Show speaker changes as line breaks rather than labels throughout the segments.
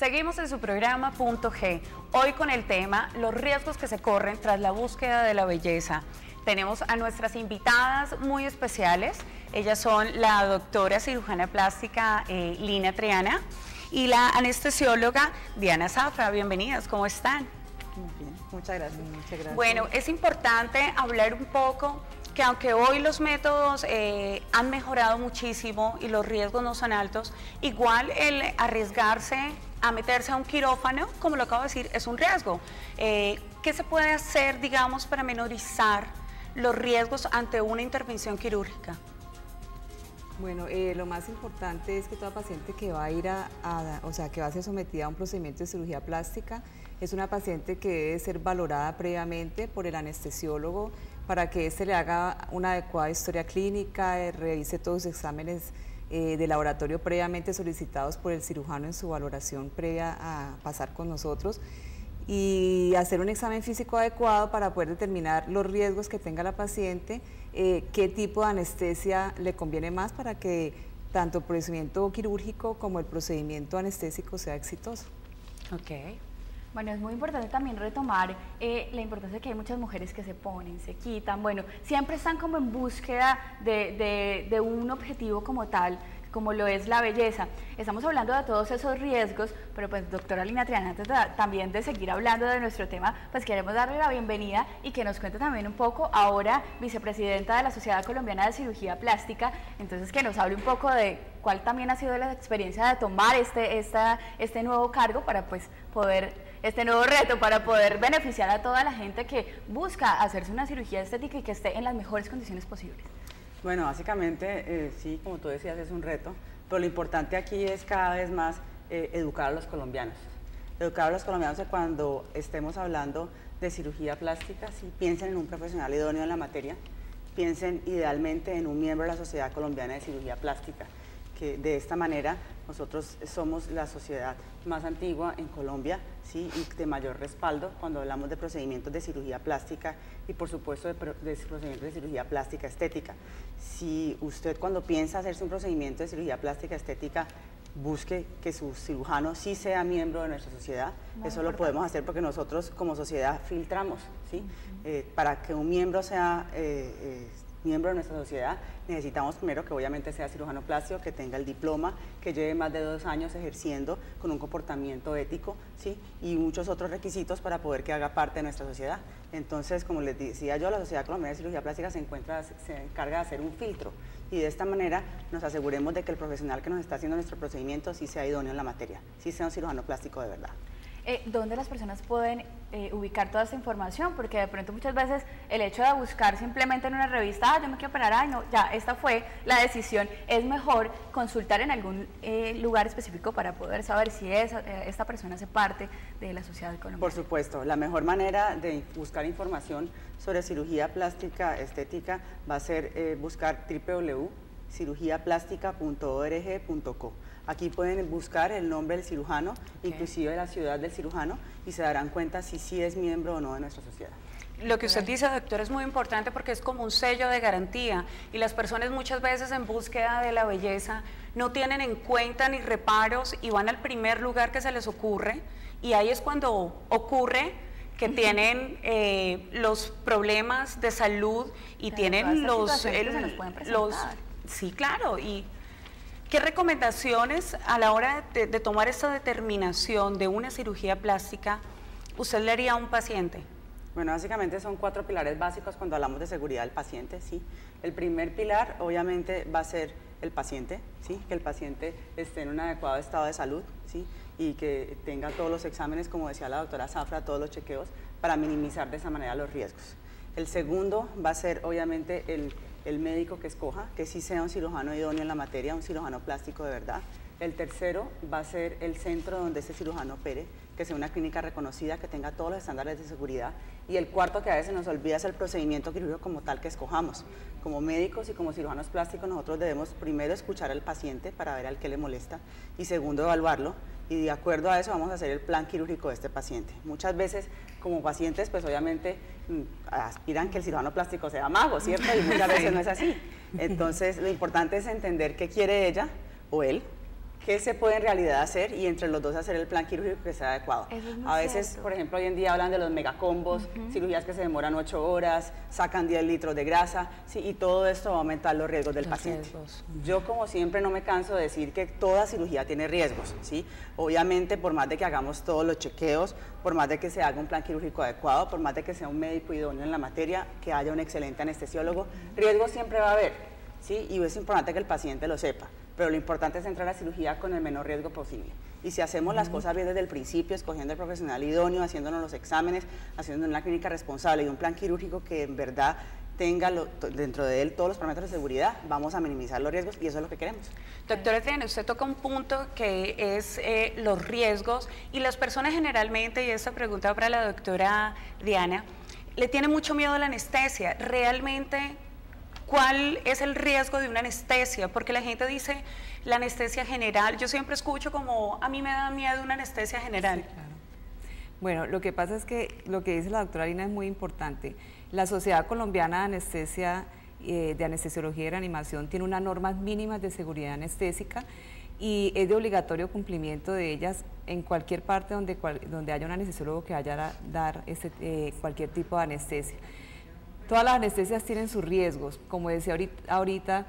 Seguimos en su programa Punto G, hoy con el tema los riesgos que se corren tras la búsqueda de la belleza. Tenemos a nuestras invitadas muy especiales, ellas son la doctora cirujana plástica Lina Triana y la anestesióloga Diana Zafra. Bienvenidas, ¿cómo están?
Muy bien, muchas gracias. Muchas gracias.
Bueno, es importante hablar un poco que aunque hoy los métodos han mejorado muchísimo y los riesgos no son altos, igual el arriesgarse a meterse a un quirófano, como lo acabo de decir, es un riesgo. ¿Qué se puede hacer, digamos, para menorizar los riesgos ante una intervención quirúrgica?
Bueno, lo más importante es que toda paciente que va a ir que va a ser sometida a un procedimiento de cirugía plástica, es una paciente que debe ser valorada previamente por el anestesiólogo para que éste le haga una adecuada historia clínica, revise todos los exámenes de laboratorio previamente solicitados por el cirujano en su valoración previa a pasar con nosotros y hacer un examen físico adecuado para poder determinar los riesgos que tenga la paciente, qué tipo de anestesia le conviene más para que tanto el procedimiento quirúrgico como el procedimiento anestésico sea exitoso.
Ok.
Bueno, es muy importante también retomar la importancia de que hay muchas mujeres que se ponen, se quitan, bueno, siempre están como en búsqueda de un objetivo como tal, como lo es la belleza. Estamos hablando de todos esos riesgos, pero pues doctora Lina Triana, antes también de seguir hablando de nuestro tema, pues queremos darle la bienvenida y que nos cuente también un poco, ahora vicepresidenta de la Sociedad Colombiana de Cirugía Plástica, entonces que nos hable un poco de cuál también ha sido la experiencia de tomar este nuevo cargo para pues poder, este nuevo reto para poder beneficiar a toda la gente que busca hacerse una cirugía estética y que esté en las mejores condiciones posibles.
Bueno, básicamente, sí, como tú decías, es un reto, pero lo importante aquí es cada vez más educar a los colombianos. Educar a los colombianos que cuando estemos hablando de cirugía plástica, sí, piensen en un profesional idóneo en la materia, piensen idealmente en un miembro de la Sociedad Colombiana de Cirugía Plástica, que de esta manera nosotros somos la sociedad más antigua en Colombia, ¿sí? Y de mayor respaldo cuando hablamos de procedimientos de cirugía plástica y por supuesto de procedimientos de cirugía plástica estética. Si usted cuando piensa hacerse un procedimiento de cirugía plástica estética busque que su cirujano sí sea miembro de nuestra sociedad, eso lo podemos hacer porque nosotros como sociedad filtramos, ¿sí? Para que un miembro sea miembro de nuestra sociedad, necesitamos primero que obviamente sea cirujano plástico, que tenga el diploma, que lleve más de 2 años ejerciendo con un comportamiento ético, ¿sí? Y muchos otros requisitos para poder que haga parte de nuestra sociedad. Entonces, como les decía yo, la Sociedad Colombiana de Cirugía Plástica se encarga de hacer un filtro y de esta manera nos aseguremos de que el profesional que nos está haciendo nuestro procedimiento sí sea idóneo en la materia, sí sea un cirujano plástico de verdad.
¿Dónde las personas pueden ubicar toda esta información? Porque de pronto muchas veces el hecho de buscar simplemente en una revista, yo me quiero operar, ay no, ya, esta fue la decisión, es mejor consultar en algún lugar específico para poder saber si esta persona hace parte de la sociedad colombiana.
Por supuesto, la mejor manera de buscar información sobre cirugía plástica estética va a ser buscar www.cirugiaplástica.org.co. Aquí pueden buscar el nombre del cirujano, inclusive la ciudad del cirujano, y se darán cuenta si sí es miembro o no de nuestra sociedad.
Lo que usted dice, doctor, es muy importante porque es como un sello de garantía y las personas muchas veces en búsqueda de la belleza no tienen en cuenta ni reparos y van al primer lugar que se les ocurre y ahí es cuando ocurre que tienen los problemas de salud y tienen sí, claro. Y ¿qué recomendaciones a la hora de tomar esta determinación de una cirugía plástica usted le haría a un paciente?
Bueno, básicamente son 4 pilares básicos cuando hablamos de seguridad del paciente, ¿sí? El primer pilar obviamente va a ser el paciente, ¿sí? Que el paciente esté en un adecuado estado de salud, ¿sí? Y que tenga todos los exámenes, como decía la doctora Zafra, todos los chequeos, para minimizar de esa manera los riesgos. El segundo va a ser obviamente el médico que escoja, que sí sea un cirujano idóneo en la materia, un cirujano plástico de verdad. El tercero va a ser el centro donde ese cirujano opere, que sea una clínica reconocida, que tenga todos los estándares de seguridad. Y el cuarto, que a veces nos olvida, es el procedimiento quirúrgico como tal que escojamos. Como médicos y como cirujanos plásticos, nosotros debemos primero escuchar al paciente para ver al qué le molesta y segundo evaluarlo. Y de acuerdo a eso vamos a hacer el plan quirúrgico de este paciente. Muchas veces como pacientes pues obviamente aspiran que el cirujano plástico sea mago, ¿cierto? Y muchas veces no es así. Entonces lo importante es entender qué quiere ella o él, qué se puede en realidad hacer y entre los dos hacer el plan quirúrgico que sea adecuado. A veces,
cierto.
por ejemplo, hoy en día hablan de los megacombos, cirugías que se demoran 8 horas, sacan 10 litros de grasa, ¿sí? Y todo esto va a aumentar los riesgos del paciente. Yo, como siempre, no me canso de decir que toda cirugía tiene riesgos, ¿sí? Obviamente, por más de que hagamos todos los chequeos, por más de que se haga un plan quirúrgico adecuado, por más de que sea un médico idóneo en la materia, que haya un excelente anestesiólogo, riesgos siempre va a haber, ¿sí? Y es importante que el paciente lo sepa. Pero lo importante es entrar a la cirugía con el menor riesgo posible. Y si hacemos las cosas bien desde el principio, escogiendo el profesional idóneo, haciéndonos los exámenes, haciendo una clínica responsable y un plan quirúrgico que en verdad tenga dentro de él todos los parámetros de seguridad, vamos a minimizar los riesgos y eso es lo que queremos.
Doctora Triana, usted toca un punto que es los riesgos y las personas generalmente, y esta pregunta para la doctora Diana, le tiene mucho miedo a la anestesia. ¿Realmente cuál es el riesgo de una anestesia? Porque la gente dice la anestesia general, yo siempre escucho como a mí me da miedo una anestesia general.
Sí, claro. Bueno, lo que pasa es que lo que dice la doctora Lina es muy importante. La Sociedad Colombiana de Anestesia, de Anestesiología y Reanimación tiene unas normas mínimas de seguridad anestésica y es de obligatorio cumplimiento de ellas en cualquier parte donde haya un anestesiólogo que vaya a dar cualquier tipo de anestesia. Todas las anestesias tienen sus riesgos, como decía ahorita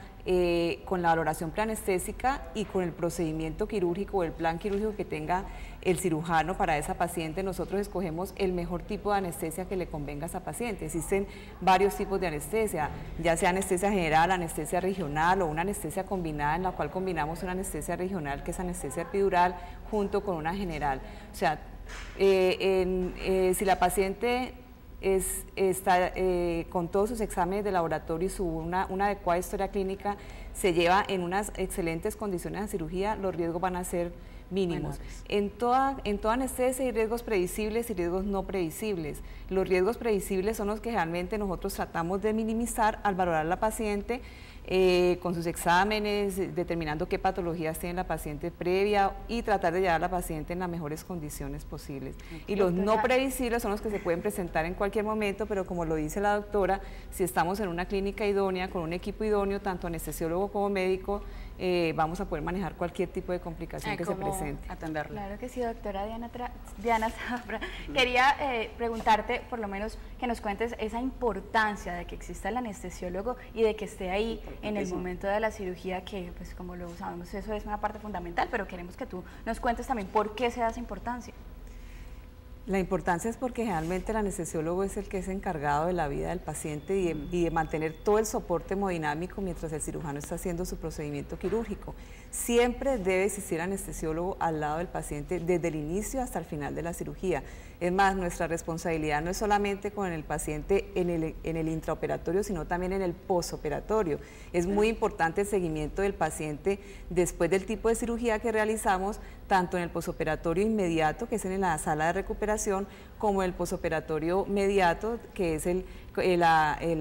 con la valoración preanestésica y con el procedimiento quirúrgico o el plan quirúrgico que tenga el cirujano para esa paciente, nosotros escogemos el mejor tipo de anestesia que le convenga a esa paciente. Existen varios tipos de anestesia, ya sea anestesia general, anestesia regional o una anestesia combinada en la cual combinamos una anestesia regional que es anestesia epidural junto con una general. O sea, si la paciente está con todos sus exámenes de laboratorio y una adecuada historia clínica, se lleva en unas excelentes condiciones de cirugía, los riesgos van a ser mínimos. En toda anestesia hay riesgos predecibles y riesgos no predecibles. Los riesgos predecibles son los que realmente nosotros tratamos de minimizar al valorar a la paciente con sus exámenes, determinando qué patologías tiene la paciente previa y tratar de llevar a la paciente en las mejores condiciones posibles. Y los no previsibles son los que se pueden presentar en cualquier momento, pero como lo dice la doctora, si estamos en una clínica idónea, con un equipo idóneo, tanto anestesiólogo como médico, vamos a poder manejar cualquier tipo de complicación que se presente.
Atenderlo.
Claro que sí, doctora Diana Zafra. Quería preguntarte, por lo menos, que nos cuentes esa importancia de que exista el anestesiólogo y de que esté ahí en el momento de la cirugía, que pues como lo sabemos, eso es una parte fundamental, pero queremos que tú nos cuentes también por qué se da esa importancia.
La importancia es porque generalmente el anestesiólogo es el que es encargado de la vida del paciente y de mantener todo el soporte hemodinámico mientras el cirujano está haciendo su procedimiento quirúrgico. Siempre debe existir anestesiólogo al lado del paciente desde el inicio hasta el final de la cirugía. Es más, nuestra responsabilidad no es solamente con el paciente en el intraoperatorio, sino también en el posoperatorio. Es muy importante el seguimiento del paciente después del tipo de cirugía que realizamos, tanto en el posoperatorio inmediato, que es en la sala de recuperación, como el posoperatorio mediato, que es el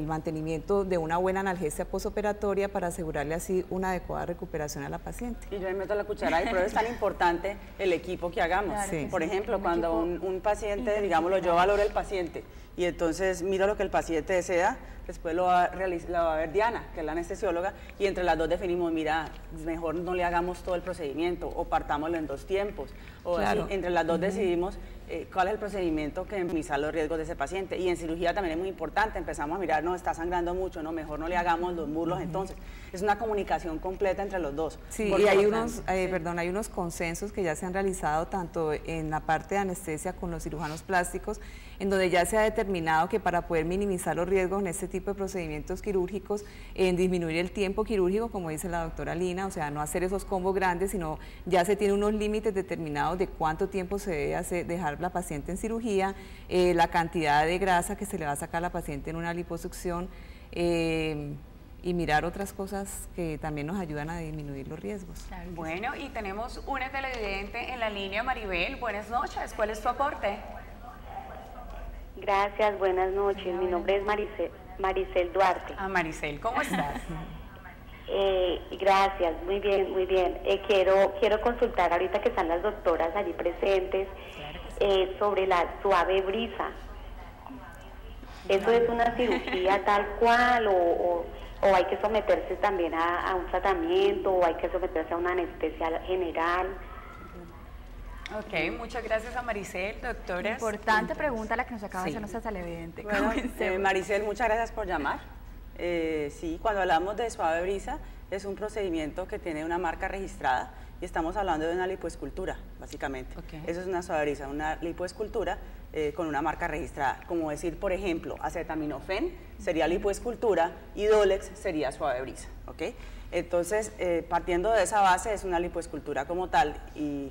mantenimiento de una buena analgesia posoperatoria para asegurarle así una adecuada recuperación a la paciente.
Y yo me meto la cuchara, y por eso es tan importante el equipo que hagamos.
Claro,
sí.
Por ejemplo, cuando un paciente, digámoslo, yo valoro el paciente y entonces miro lo que el paciente desea, después lo va a ver Diana, que es la anestesióloga, y entre las dos definimos, mira, mejor no le hagamos todo el procedimiento o partámoslo en 2 tiempos, o
claro.
así, entre las dos decidimos cuál es el procedimiento que minimiza los riesgos de ese paciente. Y en cirugía también es muy importante, empezamos a mirar, no, está sangrando mucho, no, mejor no le hagamos los muslos entonces. Es una comunicación completa entre los dos.
Sí, y hay unos consensos que ya se han realizado tanto en la parte de anestesia con los cirujanos plásticos, en donde ya se ha determinado que para poder minimizar los riesgos en este tipo de procedimientos quirúrgicos, en disminuir el tiempo quirúrgico, como dice la doctora Lina, o sea, no hacer esos combos grandes, sino ya se tiene unos límites determinados de cuánto tiempo se debe dejar la paciente en cirugía, la cantidad de grasa que se le va a sacar a la paciente en una liposucción, y mirar otras cosas que también nos ayudan a disminuir los riesgos.
Claro, bueno, y tenemos una televidente en la línea, Maribel. Buenas noches, ¿cuál es tu aporte?
Gracias, buenas noches. Mi nombre es Maricel Duarte.
Ah, Maricel, ¿cómo estás?
Gracias, muy bien, muy bien. Quiero consultar ahorita que están las doctoras allí presentes sobre la suave brisa. ¿Eso es una cirugía tal cual o o hay que someterse también a un tratamiento, o hay que someterse a una anestesia general.
Ok, muchas gracias a Maricel, doctora.
Importante pregunta la que nos acaba de
Sí.
hacer nuestra televidente.
Bueno,
Comencemos.
Maricel, muchas gracias por llamar. Sí, cuando hablamos de suave brisa, es un procedimiento que tiene una marca registrada y estamos hablando de una lipoescultura, básicamente.
Ok.
Eso es una suave brisa, una lipoescultura con una marca registrada. Como decir, por ejemplo, acetaminofén sería lipoescultura y Dolex sería suave brisa. ¿Ok? Entonces, partiendo de esa base, es una lipoescultura como tal y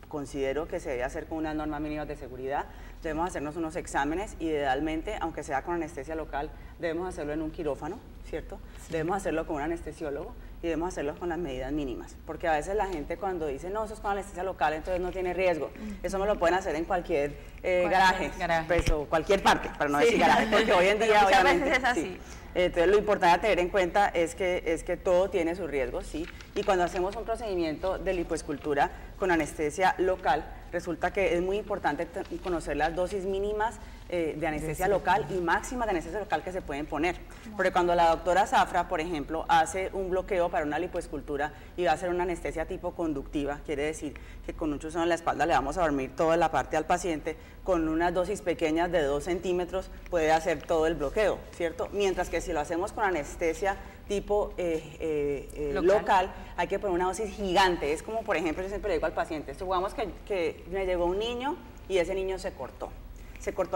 considero que se debe hacer con unas normas mínimas de seguridad. Debemos hacernos unos exámenes, idealmente, aunque sea con anestesia local, debemos hacerlo en un quirófano, ¿cierto? Sí. Debemos hacerlo con un anestesiólogo y debemos hacerlo con las medidas mínimas, porque a veces la gente cuando dice, no, eso es con anestesia local, entonces no tiene riesgo. Eso me lo pueden hacer en cualquier garaje, pues, o cualquier parte, para no decir garaje, porque hoy en día,
muchas
obviamente,
veces es así.
sí. Entonces, lo importante a tener en cuenta es que todo tiene sus riesgos, ¿sí? Y cuando hacemos un procedimiento de lipoescultura con anestesia local, resulta que es muy importante conocer las dosis mínimas de anestesia local y máximas de anestesia local que se pueden poner. Porque cuando la doctora Zafra, por ejemplo, hace un bloqueo para una lipoescultura y va a hacer una anestesia tipo conductiva, quiere decir que con un chuzón en la espalda le vamos a dormir toda la parte al paciente, con unas dosis pequeñas de 2 centímetros puede hacer todo el bloqueo, ¿cierto? Mientras que si lo hacemos con anestesia tipo local, hay que poner una dosis gigante. Es como, por ejemplo, yo siempre le digo al paciente, supongamos que me llegó un niño y ese niño se cortó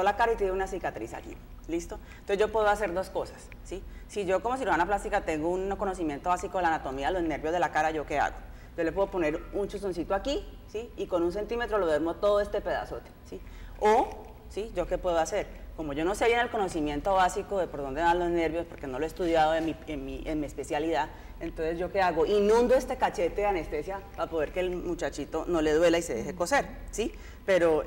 la cara y tiene una cicatriz aquí, ¿listo? Entonces yo puedo hacer dos cosas, ¿sí? Si yo como cirujana plástica tengo un conocimiento básico de la anatomía de los nervios de la cara, ¿yo qué hago? Yo le puedo poner un chuzoncito aquí, ¿sí? Y con 1 centímetro lo duermo todo este pedazote, ¿sí? O, ¿sí? ¿Yo qué puedo hacer? Como yo no sé bien el conocimiento básico de por dónde van los nervios, porque no lo he estudiado en mi especialidad, entonces ¿yo qué hago? Inundo este cachete de anestesia para poder que el muchachito no le duela y se deje coser, ¿sí? Pero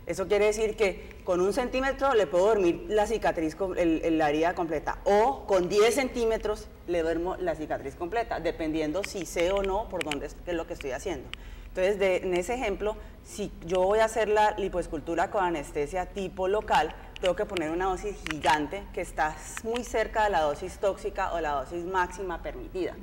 eso quiere decir que con 1 centímetro le puedo dormir la cicatriz, la herida completa, o con 10 centímetros le duermo la cicatriz completa, dependiendo si sé o no por dónde es lo que estoy haciendo. Entonces, en ese ejemplo, si yo voy a hacer la lipoescultura con anestesia tipo local, tengo que poner una dosis gigante que está muy cerca de la dosis tóxica o la dosis máxima permitida.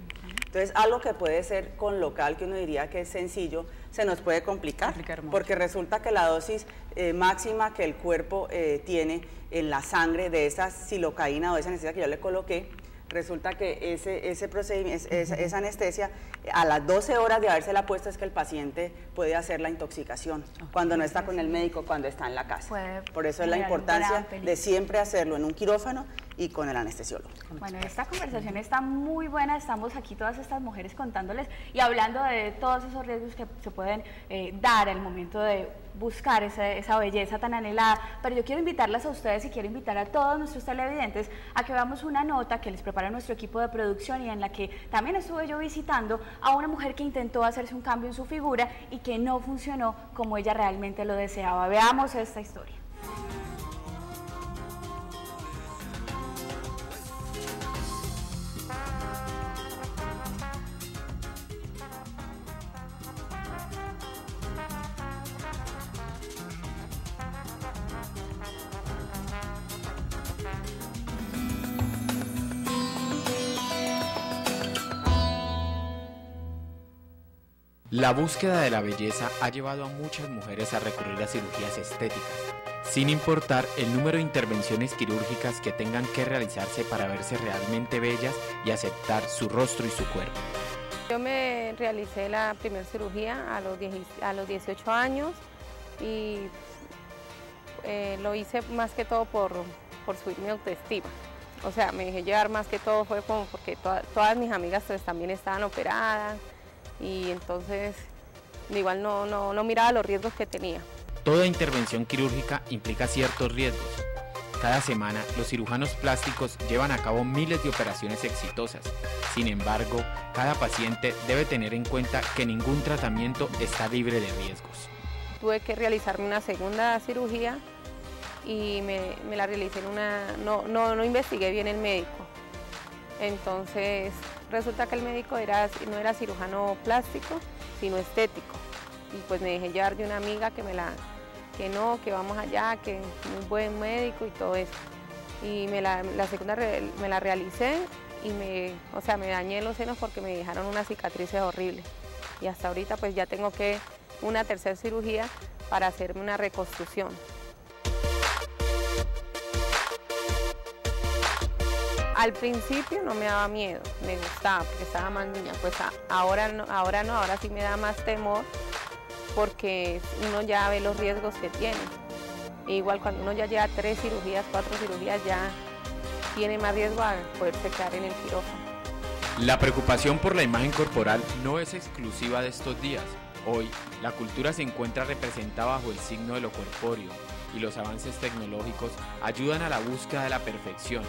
Entonces, algo que puede ser con local, que uno diría que es sencillo, se nos puede complicar, porque resulta que la dosis máxima que el cuerpo tiene en la sangre de esa silocaína o de esa anestesia que yo le coloqué, resulta que ese procedimiento, esa anestesia, a las 12 horas de habérsela puesto es que el paciente puede hacer la intoxicación, cuando no está con el médico, cuando está en la casa. Por eso es la importancia de siempre hacerlo en un quirófano y con el anestesiólogo.
Bueno, esta conversación está muy buena, estamos aquí todas estas mujeres contándoles y hablando de todos esos riesgos que se pueden dar al momento de buscar esa belleza tan anhelada, pero yo quiero invitarlas a ustedes y quiero invitar a todos nuestros televidentes a que veamos una nota que les prepara nuestro equipo de producción y en la que también estuve yo visitando a una mujer que intentó hacerse un cambio en su figura y que no funcionó como ella realmente lo deseaba. Veamos esta historia.
La búsqueda de la belleza ha llevado a muchas mujeres a recurrir a cirugías estéticas, sin importar el número de intervenciones quirúrgicas que tengan que realizarse para verse realmente bellas y aceptar su rostro y su cuerpo.
Yo me realicé la primera cirugía a los 18 años y lo hice más que todo por subir mi autoestima. O sea, me dejé llevar más que todo fue como porque todas mis amigas pues, también estaban operadas. Y entonces igual no miraba los riesgos que tenía.
Toda intervención quirúrgica implica ciertos riesgos. Cada semana los cirujanos plásticos llevan a cabo miles de operaciones exitosas. Sin embargo, cada paciente debe tener en cuenta que ningún tratamiento está libre de riesgos.
Tuve que realizarme una segunda cirugía y me la realicé en no investigué bien el médico. Entonces resulta que el médico no era cirujano plástico, sino estético. Y pues me dejé llevar de una amiga que vamos allá, que es muy buen médico y todo eso. Y la segunda me la realicé y me dañé los senos porque me dejaron unas cicatrices horribles. Y hasta ahorita pues ya tengo que una tercera cirugía para hacerme una reconstrucción. Al principio no me daba miedo, me gustaba porque estaba más niña, pues ahora no, ahora sí me da más temor porque uno ya ve los riesgos que tiene. E igual cuando uno ya lleva 3 cirugías, 4 cirugías, ya tiene más riesgo a poderse quedar en el quirófano.
La preocupación por la imagen corporal no es exclusiva de estos días. Hoy, la cultura se encuentra representada bajo el signo de lo corpóreo y los avances tecnológicos ayudan a la búsqueda de la perfección,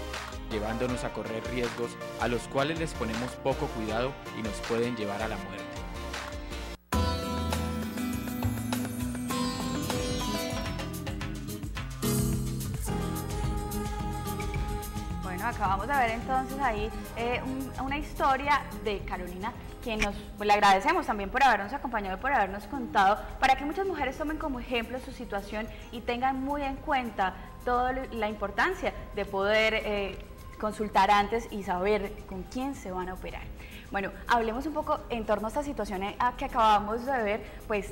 llevándonos a correr riesgos a los cuales les ponemos poco cuidado y nos pueden llevar a la muerte.
Bueno, acabamos de ver entonces ahí una historia de Carolina, que le agradecemos también por habernos acompañado y por habernos contado, para que muchas mujeres tomen como ejemplo su situación y tengan muy en cuenta toda la importancia de poder consultar antes y saber con quién se van a operar. Bueno, hablemos un poco en torno a esta situación que acabamos de ver, pues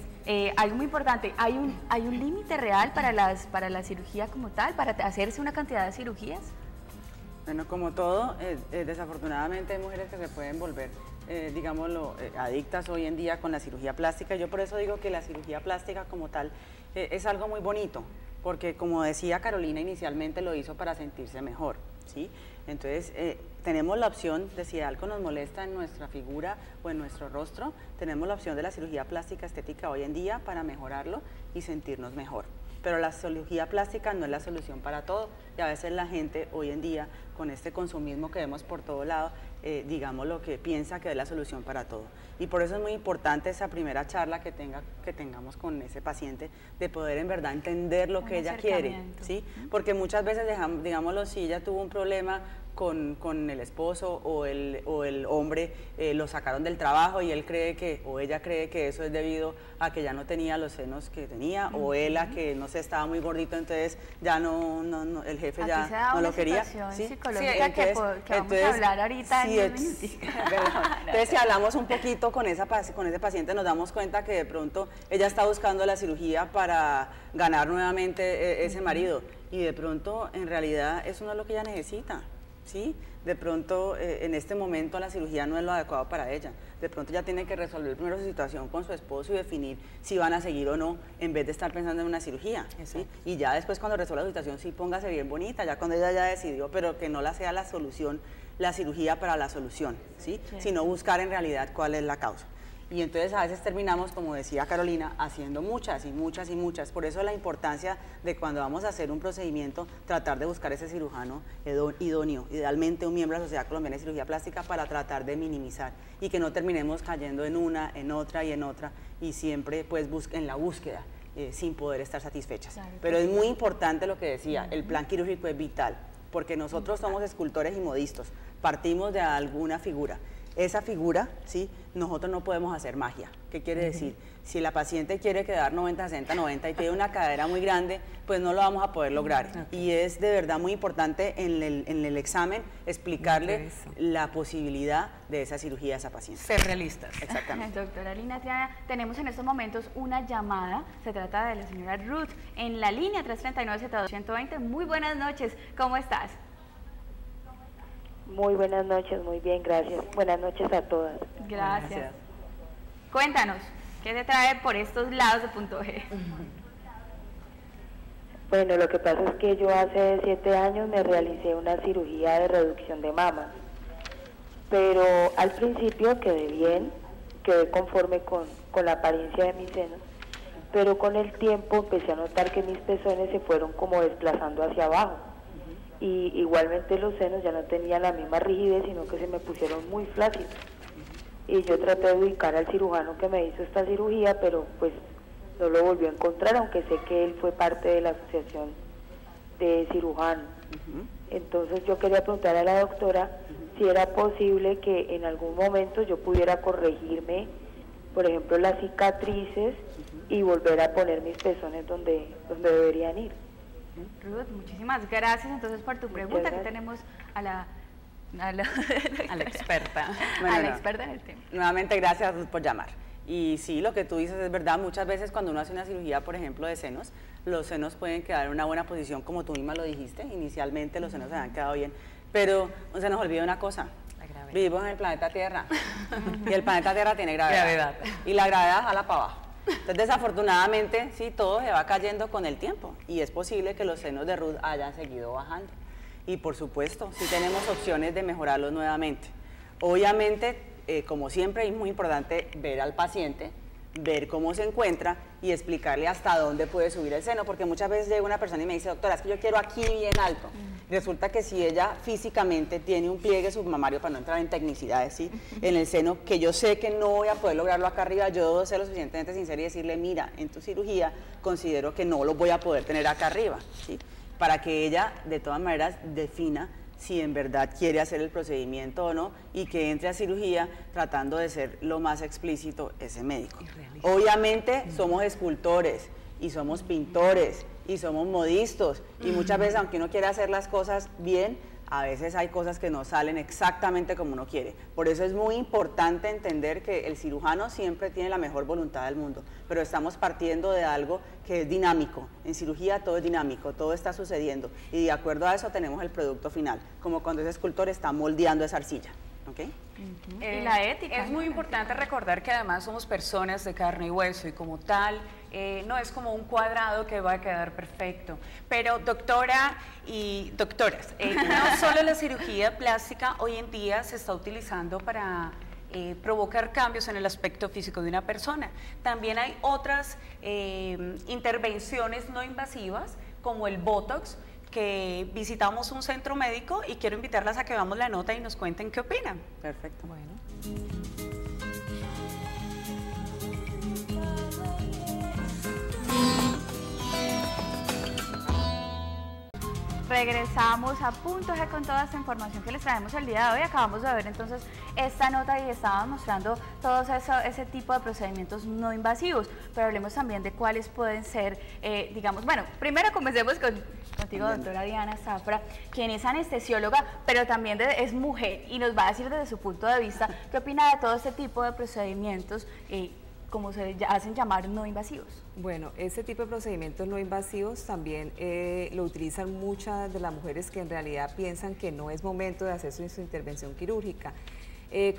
algo muy importante, ¿hay un límite real para la cirugía como tal, para hacerse una cantidad de cirugías?
Bueno, como todo, desafortunadamente hay mujeres que se pueden volver, digámoslo, adictas hoy en día con la cirugía plástica. Yo por eso digo que la cirugía plástica como tal es algo muy bonito, porque como decía Carolina inicialmente, lo hizo para sentirse mejor, ¿sí? Entonces, tenemos la opción de si algo nos molesta en nuestra figura o en nuestro rostro, tenemos la opción de la cirugía plástica estética hoy en día para mejorarlo y sentirnos mejor. Pero la cirugía plástica no es la solución para todo, y a veces la gente hoy en día, con este consumismo que vemos por todo lado, digamos lo que piensa que es la solución para todo. Y por eso es muy importante esa primera charla que tengamos con ese paciente, de poder en verdad entender lo que ella quiere, ¿sí? Porque muchas veces, digámoslo, si ella tuvo un problema con el esposo o el hombre, lo sacaron del trabajo y él cree que, o ella cree que eso es debido a que ya no tenía los senos que tenía, o él a que no sé, estaba muy gordito, entonces ya no el jefe ya no lo quería.
¿Sí? Psicológica que vamos a hablar ahorita en un minutico.
Entonces, si hablamos un poquito con ese paciente, nos damos cuenta que de pronto ella está buscando la cirugía para ganar nuevamente ese marido, y de pronto en realidad eso no es lo que ella necesita. ¿Sí? De pronto en este momento la cirugía no es lo adecuado para ella, de pronto ya tiene que resolver primero su situación con su esposo y definir si van a seguir o no, en vez de estar pensando en una cirugía, ¿sí? Y ya después cuando resuelva la situación sí póngase bien bonita, ya cuando ella ya decidió, pero que no la sea la solución, la cirugía para la solución, ¿sí? Sino buscar en realidad cuál es la causa. Y entonces a veces terminamos, como decía Carolina, haciendo muchas y muchas y muchas. Por eso la importancia de cuando vamos a hacer un procedimiento, tratar de buscar ese cirujano idóneo, idealmente un miembro de la Sociedad Colombiana de Cirugía Plástica, para tratar de minimizar y que no terminemos cayendo en una, en otra y siempre pues en la búsqueda sin poder estar satisfechas. Claro, pero es muy importante lo que decía, el plan quirúrgico es vital, porque nosotros somos escultores y modistas, partimos de alguna figura. Esa figura, ¿sí? Nosotros no podemos hacer magia. ¿Qué quiere decir? Si la paciente quiere quedar 90, 60, 90 y tiene una cadera muy grande, pues no lo vamos a poder lograr. Y es de verdad muy importante en el examen explicarle la posibilidad de esa cirugía a esa paciente.
Ser realistas.
Exactamente. Doctora Lina Triana, tenemos en estos momentos una llamada. Se trata de la señora Ruth en la línea 339-72-120. Muy buenas noches. ¿Cómo estás?
Muy buenas noches, muy bien, gracias. Buenas noches a todas.
Gracias. Cuéntanos, ¿qué te trae por estos lados de Punto G?
Bueno, lo que pasa es que yo hace 7 años me realicé una cirugía de reducción de mamas, pero al principio quedé bien, quedé conforme con la apariencia de mis senos, pero con el tiempo empecé a notar que mis pezones se fueron como desplazando hacia abajo. Y igualmente los senos ya no tenían la misma rigidez, sino que se me pusieron muy flácidos. Y yo traté de ubicar al cirujano que me hizo esta cirugía, pero pues no lo volvió a encontrar, aunque sé que él fue parte de la asociación de cirujanos. Entonces yo quería preguntar a la doctora si era posible que en algún momento yo pudiera corregirme, por ejemplo, las cicatrices y volver a poner mis pezones donde deberían ir.
Ruth, muchísimas gracias entonces por tu pregunta. Aquí tenemos a la a la
experta.
Bueno, a la experta en el tema.
Nuevamente, gracias Ruth, por llamar. Y sí, lo que tú dices es verdad, muchas veces cuando uno hace una cirugía, por ejemplo, de senos, los senos pueden quedar en una buena posición, como tú misma lo dijiste, inicialmente los senos se han quedado bien, pero se nos olvida una cosa, vivimos en el planeta Tierra, y el planeta Tierra tiene gravedad, y la gravedad jala para abajo. Entonces, desafortunadamente, sí, todo se va cayendo con el tiempo, y es posible que los senos de Ruth hayan seguido bajando. Y por supuesto, sí tenemos opciones de mejorarlos nuevamente. Obviamente, como siempre, es muy importante ver al paciente, ver cómo se encuentra y explicarle hasta dónde puede subir el seno, porque muchas veces llega una persona y me dice, doctora, es que yo quiero aquí bien alto. Resulta que si ella físicamente tiene un pliegue submamario, para no entrar en tecnicidades, ¿sí? En el seno, que yo sé que no voy a poder lograrlo acá arriba, yo debo ser lo suficientemente sincera y decirle, mira, en tu cirugía considero que no lo voy a poder tener acá arriba, ¿sí? Para que ella, de todas maneras, defina si en verdad quiere hacer el procedimiento o no, y que entre a cirugía tratando de ser lo más explícito ese médico. Obviamente somos escultores y somos pintores y somos modistas, y muchas veces, aunque uno quiera hacer las cosas bien, a veces hay cosas que no salen exactamente como uno quiere. Por eso es muy importante entender que el cirujano siempre tiene la mejor voluntad del mundo, pero estamos partiendo de algo que es dinámico. En cirugía todo es dinámico, todo está sucediendo, y de acuerdo a eso tenemos el producto final, como cuando ese escultor está moldeando esa arcilla. ¿Okay?
Y la ética.
Es muy importante recordar que además somos personas de carne y hueso, y como tal no es como un cuadrado que va a quedar perfecto. Pero doctora y doctoras, no solo la cirugía plástica hoy en día se está utilizando para provocar cambios en el aspecto físico de una persona. También hay otras intervenciones no invasivas, como el Botox, que visitamos un centro médico, y quiero invitarlas a que veamos la nota y nos cuenten qué opinan.
Perfecto.
Bueno.
Regresamos a Punto G con toda esta información que les traemos el día de hoy. Acabamos de ver entonces esta nota y estaban mostrando todo ese tipo de procedimientos no invasivos, pero hablemos también de cuáles pueden ser, digamos, bueno, primero comencemos contigo, doctora Diana Zafra, quien es anestesióloga, pero también es mujer, y nos va a decir desde su punto de vista qué opina de todo este tipo de procedimientos, como se hacen llamar no invasivos.
Bueno, este tipo de procedimientos no invasivos también lo utilizan muchas de las mujeres que en realidad piensan que no es momento de hacer su intervención quirúrgica.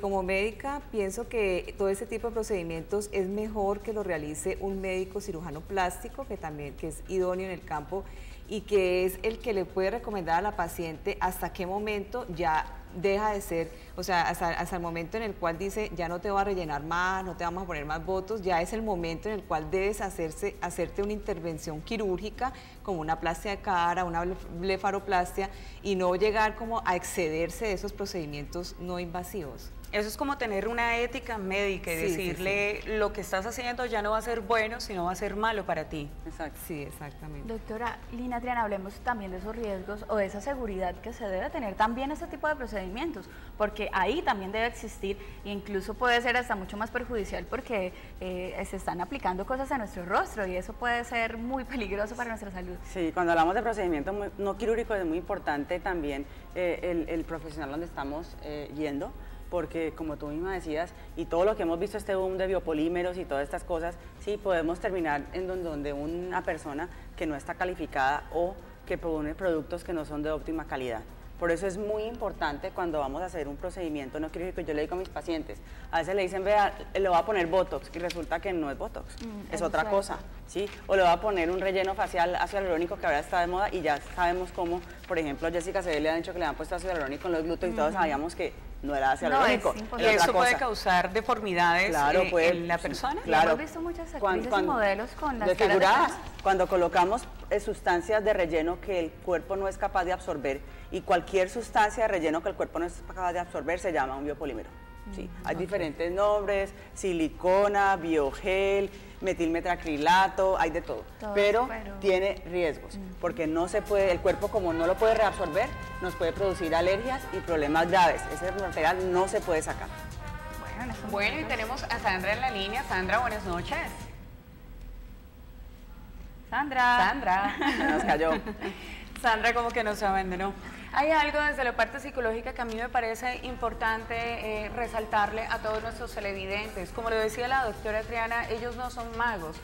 Como médica, pienso que todo este tipo de procedimientos es mejor que lo realice un médico cirujano plástico, que es idóneo en el campo y que es el que le puede recomendar a la paciente hasta qué momento ya deja de ser, o sea, hasta el momento en el cual dice, ya no te va a rellenar más, no te vamos a poner más botox, ya es el momento en el cual debes hacerte una intervención quirúrgica, como una plastia de cara, una blefaroplastia, y no llegar como a excederse de esos procedimientos no invasivos.
Eso es como tener una ética médica y decirle, lo que estás haciendo ya no va a ser bueno, sino va a ser malo para ti.
Exacto. Sí, exactamente.
Doctora Lina Triana, hablemos también de esos riesgos o de esa seguridad que se debe tener también este tipo de procedimientos, porque ahí también debe existir, e incluso puede ser hasta mucho más perjudicial porque se están aplicando cosas a nuestro rostro y eso puede ser muy peligroso para nuestra salud.
Sí, cuando hablamos de procedimientos no quirúrgicos es muy importante también el profesional donde estamos yendo, porque como tú misma decías, y todo lo que hemos visto, este boom de biopolímeros y todas estas cosas, sí podemos terminar en donde una persona que no está calificada o que pone productos que no son de óptima calidad. Por eso es muy importante cuando vamos a hacer un procedimiento no quirúrgico. Yo le digo a mis pacientes, a veces le dicen, vea, le voy a poner Botox, y resulta que no es Botox, es otra cosa, ¿sí? O le voy a poner un relleno facial ácido hialurónico que ahora está de moda, y ya sabemos cómo, por ejemplo, Jessica Cedel le han dicho que le han puesto ácido hialurónico en los glúteos y todos sabíamos que no era ácido hialurónico.
Y eso puede causar deformidades en la persona.
Claro. Hemos visto muchas actrices y modelos con las
desfiguradas. Cuando colocamos sustancias de relleno que el cuerpo no es capaz de absorber, y cualquier sustancia de relleno que el cuerpo no es capaz de absorber se llama un biopolímero. ¿Sí? Hay diferentes nombres, silicona, biogel, metilmetacrilato, hay de todo, pero tiene riesgos, porque no se puede, el cuerpo como no lo puede reabsorber, nos puede producir alergias y problemas graves. Ese material no se puede sacar.
Bueno, y tenemos a Sandra en la línea. Sandra, buenas noches.
Sandra.
Sandra.
Se nos cayó.
Sandra como que no se abandonó. Hay algo desde la parte psicológica que a mí me parece importante resaltarle a todos nuestros televidentes. Como lo decía la doctora Triana, ellos no son magos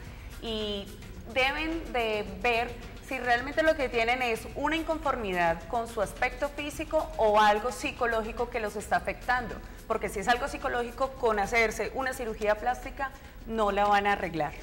y deben de ver si realmente lo que tienen es una inconformidad con su aspecto físico o algo psicológico que los está afectando. Porque si es algo psicológico, con hacerse una cirugía plástica no la van a arreglar.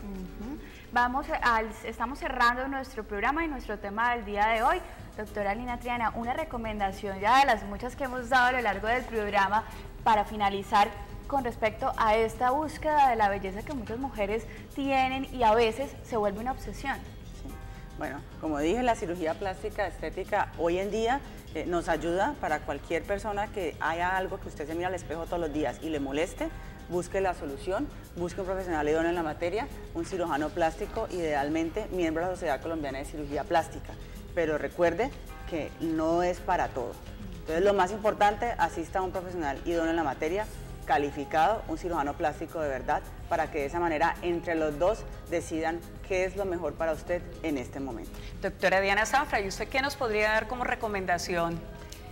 Estamos cerrando nuestro programa y nuestro tema del día de hoy. Doctora Lina Triana, una recomendación ya de las muchas que hemos dado a lo largo del programa para finalizar con respecto a esta búsqueda de la belleza que muchas mujeres tienen y a veces se vuelve una obsesión.
Sí. Bueno, como dije, la cirugía plástica estética hoy en día nos ayuda para cualquier persona que haya algo que usted se mira al espejo todos los días y le moleste, busque la solución, busque un profesional idóneo en la materia, un cirujano plástico, idealmente miembro de la Sociedad Colombiana de Cirugía Plástica. Pero recuerde que no es para todo. Entonces lo más importante, asista a un profesional idóneo en la materia, calificado, un cirujano plástico de verdad, para que de esa manera entre los dos decidan qué es lo mejor para usted en este momento.
Doctora Diana Zafra, ¿y usted qué nos podría dar como recomendación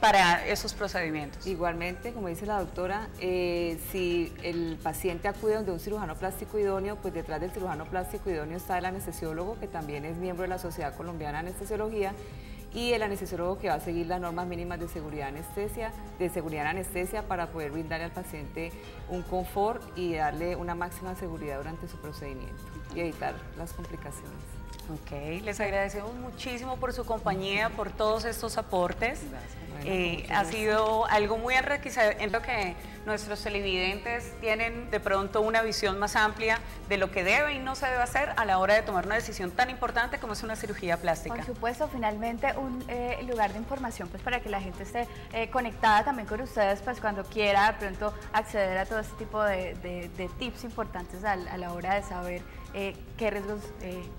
para esos procedimientos?
Igualmente, como dice la doctora, si el paciente acude donde un cirujano plástico idóneo, pues detrás del cirujano plástico idóneo está el anestesiólogo, que también es miembro de la Sociedad Colombiana de Anestesiología, y el anestesiólogo que va a seguir las normas mínimas de seguridad en anestesia para poder brindarle al paciente un confort y darle una máxima seguridad durante su procedimiento y evitar las complicaciones.
Ok, les agradecemos muchísimo por su compañía, por todos estos aportes. Ha sido algo muy enriquecedor en lo que nuestros televidentes tienen de pronto una visión más amplia de lo que debe y no se debe hacer a la hora de tomar una decisión tan importante como es una cirugía plástica.
Por supuesto, finalmente un lugar de información pues para que la gente esté conectada también con ustedes pues cuando quiera de pronto acceder a todo este tipo de tips importantes a la hora de saber qué riesgos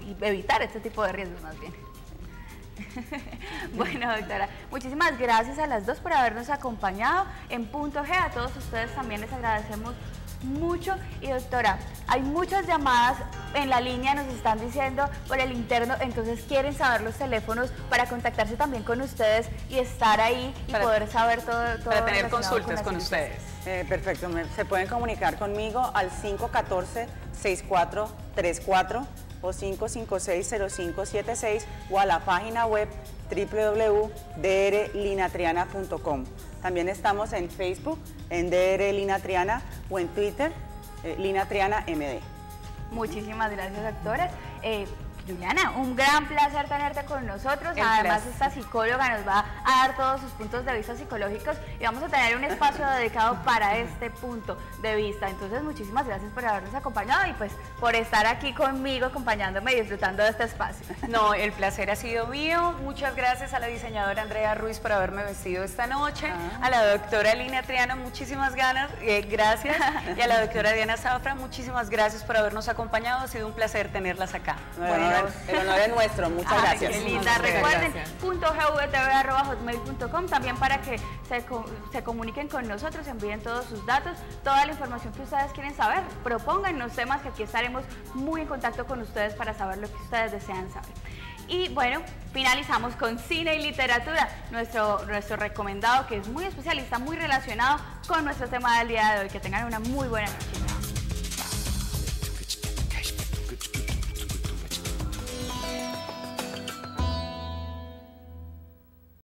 y evitar este tipo de riesgos más bien. Bueno, doctora, muchísimas gracias a las dos por habernos acompañado en Punto G. A todos ustedes también les agradecemos mucho. Y doctora, hay muchas llamadas en la línea, nos están diciendo por el interno, entonces quieren saber los teléfonos para contactarse también con ustedes y estar ahí y poder saber todo
para tener consultas con ustedes.
Perfecto, se pueden comunicar conmigo al 514-6434 o 556-0576 o a la página web www.drlinatriana.com. También estamos en Facebook, en DR Lina Triana, o en Twitter, Lina Triana MD.
Muchísimas gracias, doctora. Juliana, un gran placer tenerte con nosotros. Además, esta psicóloga nos va a dar todos sus puntos de vista psicológicos y vamos a tener un espacio dedicado para este punto de vista. Entonces, muchísimas gracias por habernos acompañado y pues por estar aquí conmigo, acompañándome y disfrutando de este espacio.
No, el placer ha sido mío. Muchas gracias a la diseñadora Andrea Ruiz por haberme vestido esta noche. A la doctora Lina Triana, muchísimas gracias. Y a la doctora Diana Zafra, muchísimas gracias por habernos acompañado. Ha sido un placer tenerlas acá.
Bueno, el honor es nuestro, muchas gracias.
Qué linda. Recuerden, .gvtv@hotmail.com también para que se comuniquen con nosotros, envíen todos sus datos, toda la información que ustedes quieren saber, propóngannos temas que aquí estaremos muy en contacto con ustedes para saber lo que ustedes desean saber. Y bueno, finalizamos con cine y literatura, nuestro recomendado que es muy especialista, muy relacionado con nuestro tema del día de hoy. Que tengan una muy buena noche.